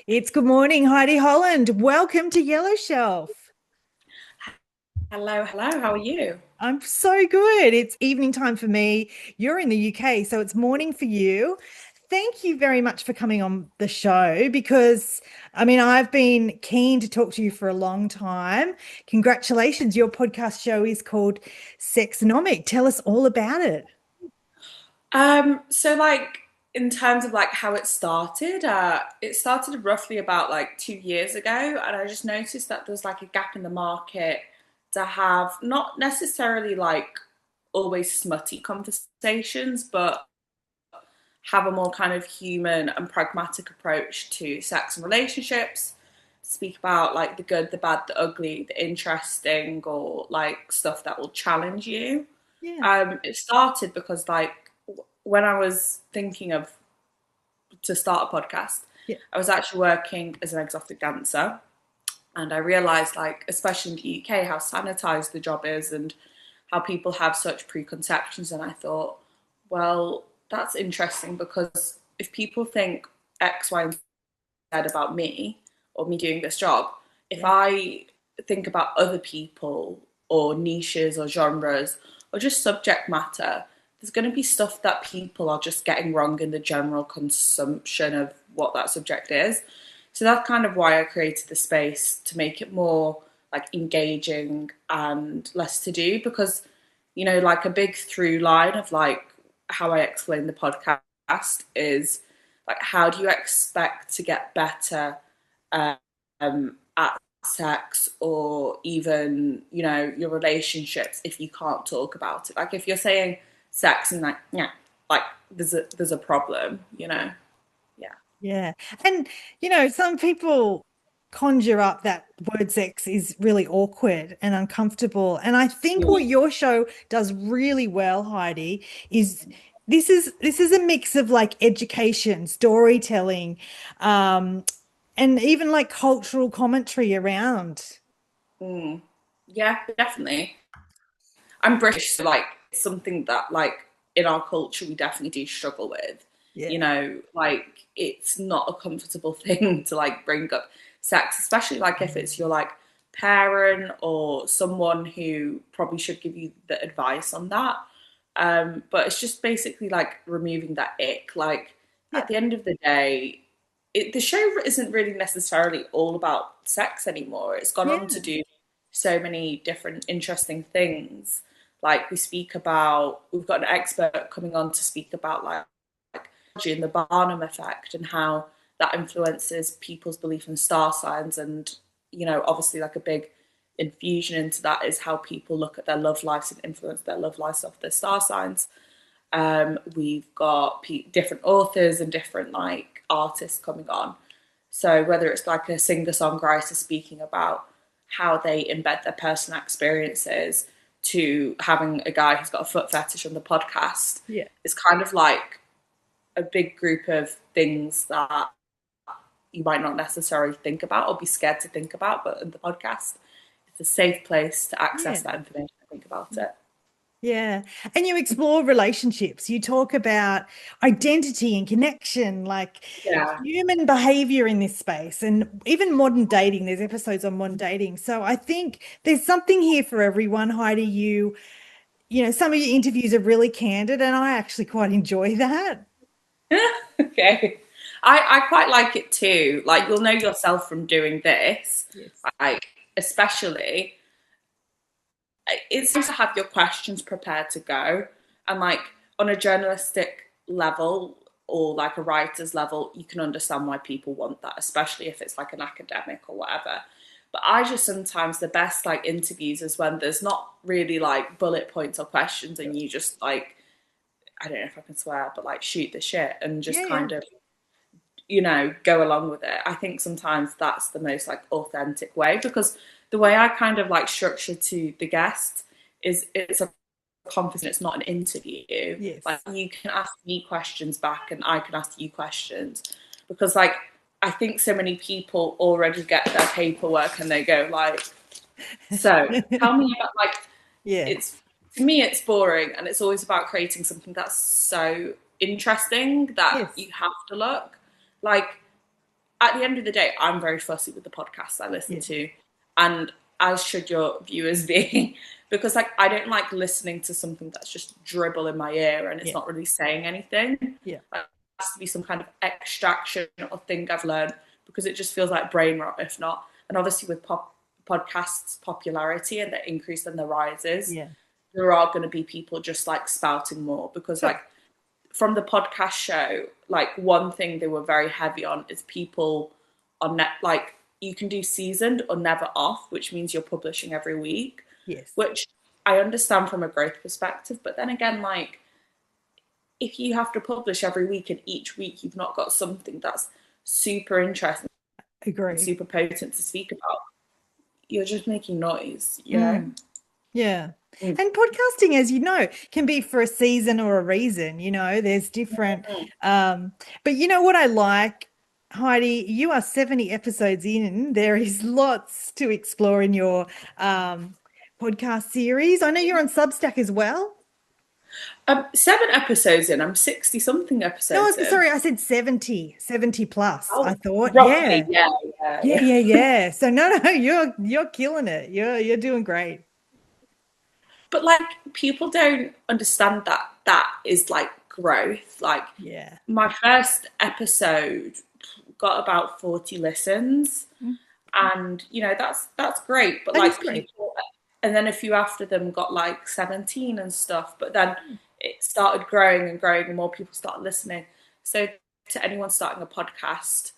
It's good morning, Heidi Holland. Welcome to Yellow Shelf. Hello, hello. How are you? I'm so good. It's evening time for me. You're in the UK, so it's morning for you. Thank you very much for coming on the show because, I've been keen to talk to you for a long time. Congratulations. Your podcast show is called Sexonomic. Tell us all about it. So in terms of like how it started roughly about like 2 years ago, and I just noticed that there's like a gap in the market to have not necessarily like always smutty conversations, but have a more kind of human and pragmatic approach to sex and relationships. Speak about like the good, the bad, the ugly, the interesting, or like stuff that will challenge you. Yeah. It started because when I was thinking of to start a podcast, Yeah. I was actually working as an exotic dancer, and I realized like especially in the UK how sanitized the job is and how people have such preconceptions. And I thought, well, that's interesting because if people think X, Y, and Z about me or me doing this job, if Yeah. I think about other people or niches or genres or just subject matter, there's going to be stuff that people are just getting wrong in the general consumption of what that subject is. So that's kind of why I created the space to make it more like engaging and less to do because like a big through line of like how I explain the podcast is like how do you expect to get better at sex or even your relationships if you can't talk about it. Like if you're saying sex and like yeah, like there's a problem. Yeah. Yeah. And, some people conjure up that word sex is really awkward and uncomfortable. And I think what your show does really well, Heidi, is this is a mix of like education, storytelling, um, and even like cultural commentary around. Mm. Yeah, definitely. I'm British, so like it's something that like in our culture we definitely do struggle with. Yeah. Like it's not a comfortable thing to like bring up sex, especially like if it's your like parent or someone who probably should give you the advice on that. But it's just basically like removing that ick. Like Yeah. at the end of the day, the show isn't really necessarily all about sex anymore. It's gone on to Yeah. do so many different interesting things. Like we've got an expert coming on to speak about like and the Barnum effect and how that influences people's belief in star signs. And obviously like a big infusion into that is how people look at their love lives and influence their love lives off their star signs. We've got different authors and different like artists coming on. So whether it's like a singer-songwriter speaking about how they embed their personal experiences to having a guy who's got a foot fetish on the podcast, Yeah. it's kind of like a big group of things that you might not necessarily think about or be scared to think about, but in the podcast, it's a safe place to Yeah. access that information and think about it. Yeah. And you explore relationships. You talk about identity and connection, like Yeah. human behavior in this space, and even modern dating. There's episodes on modern dating. So I think there's something here for everyone, Heidi. Some of your interviews are really candid, and I actually quite enjoy that. Okay. I quite like it too. Like you'll know yourself from doing this. Yes. Like especially it's nice to have your questions prepared to go. And like on a journalistic level or like a writer's level, you can understand why people want that, especially if it's like an academic or whatever. But I just sometimes the best like interviews is when there's not really like bullet points or questions and you just like I don't know if I can swear, but like shoot the shit and just Yeah, yeah. kind of go along with it. I think sometimes that's the most like authentic way because the way I kind of like structure to the guest is it's a conversation, it's not an interview. Like Yes. you can ask me questions back and I can ask you questions because like I think so many people already get their paperwork and they go like, so tell me about like Yeah. it's to me it's boring and it's always about creating something that's so interesting that Yes. you have to look like at the end of the day, I'm very fussy with the podcasts I listen Yeah. to, and as should your viewers be, because like I don't like listening to something that's just dribble in my ear and it's Yeah. not really saying anything. Yeah. Like, it has to be some kind of extraction or thing I've learned, because it just feels like brain rot if not. And obviously with podcasts popularity and the increase and the rises, Yeah. there are going to be people just like spouting more, because So like from the podcast show, like one thing they were very heavy on is people on net, like you can do seasoned or never off, which means you're publishing every week, yes. which I understand from a growth perspective. But then again, like if you have to publish every week and each week you've not got something that's super interesting and Agree. super potent to speak about, you're just making noise, you know? Mm. Yeah. Mm. And podcasting, as you know, can be for a season or a reason. There's different but you know what I like, Heidi, you are 70 episodes in. There is lots to explore in your podcast series. I know you're on Substack as well. 7 episodes in, I'm 60 something No, episodes in. sorry, I said 70 plus. I Oh, thought, roughly, yeah. yeah, yeah, Yeah, yeah. yeah, yeah. So no, you're killing it. You're doing great. But like people don't understand that that is like growth. Like Yeah. my first episode got about 40 listens, Mm. and that's great. But That is like great. people, and then a few after them got like 17 and stuff. But then it started growing and growing, and more people started listening. So to anyone starting a podcast,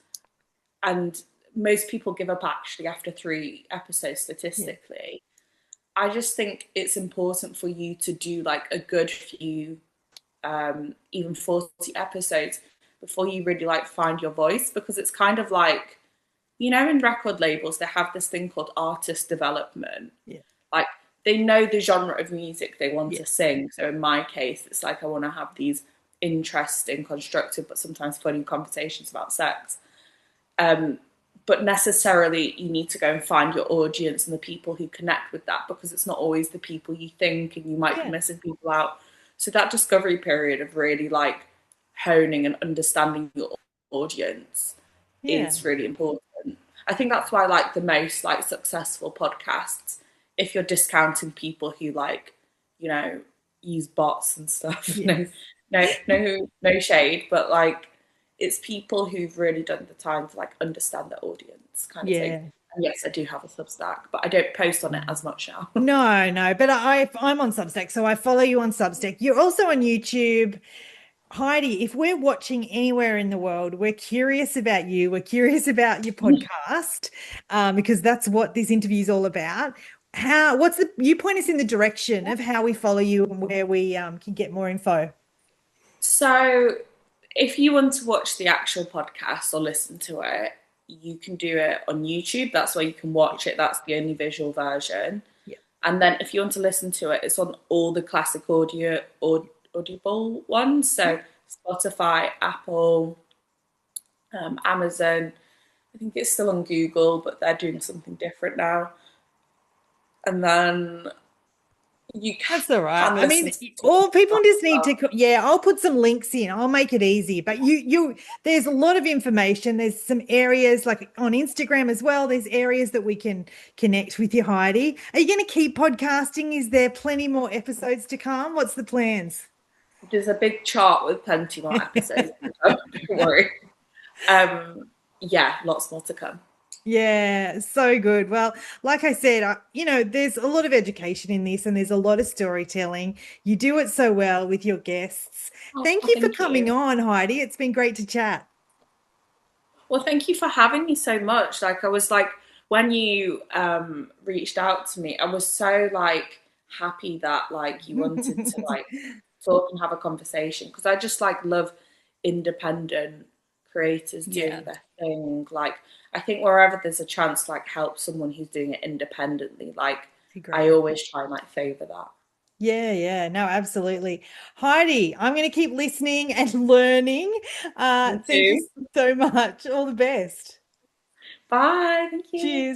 and most people give up actually after 3 episodes Yeah. statistically. I just think it's important for you to do like a good few, even 40 episodes before you really like find your voice, because it's kind of like, in record labels, they have this thing called artist development. Yeah. Like they know the genre of music they want to Yes. sing. So in my case, it's like I want to have these interesting, constructive, but sometimes funny conversations about sex. But necessarily you need to go and find your audience and the people who connect with that, because it's not always the people you think, and you might be Yeah. missing people out. So that discovery period of really like honing and understanding your audience Yeah. is really important. I think that's why like the most like successful podcasts, if you're discounting people who like, you know, use bots and stuff, no, Yes. no, no shade, but like it's people who've really done the time to like understand the audience kind of thing. Yeah. And yes, I do have a Substack, but I don't post on it as much now. No, but I'm on Substack, so I follow you on Substack. You're also on YouTube. Heidi, if we're watching anywhere in the world, we're curious about you. We're curious about your podcast, because that's what this interview is all about. You point us in the direction of how we follow you and where we can get more info. So if you want to watch the actual podcast or listen to it, you can do it on YouTube. That's where you can watch it. That's the only visual version. Yeah. And then if you want to listen to it, it's on all the classic audible ones. So Spotify, Apple, Amazon. I think it's still on Google, but they're doing something different now. And then you That's all right. can I listen mean, to all people just need well. to, yeah, I'll put some links in. I'll make it easy. But there's a lot of information. There's some areas like on Instagram as well. There's areas that we can connect with you, Heidi. Are you going to keep podcasting? Is there plenty more episodes to come? What's the plans? There's a big chart with plenty more episodes. Don't worry. Yeah, lots more to come. Yeah, so good. Well, like I said, there's a lot of education in this and there's a lot of storytelling. You do it so well with your guests. Oh, Thank you for thank coming you. on, Heidi. It's been great to chat. Well, thank you for having me so much. Like I was like when you reached out to me, I was so like happy that like you wanted to like talk and have a conversation, because I just like love independent creators Yeah, doing their thing. Like I think wherever there's a chance to like help someone who's doing it independently, like I agree. always try and like favor that. Yeah, no, absolutely. Heidi, I'm going to keep listening and learning. Me Thank you too. so much. All the best. Bye. Thank you. Cheers.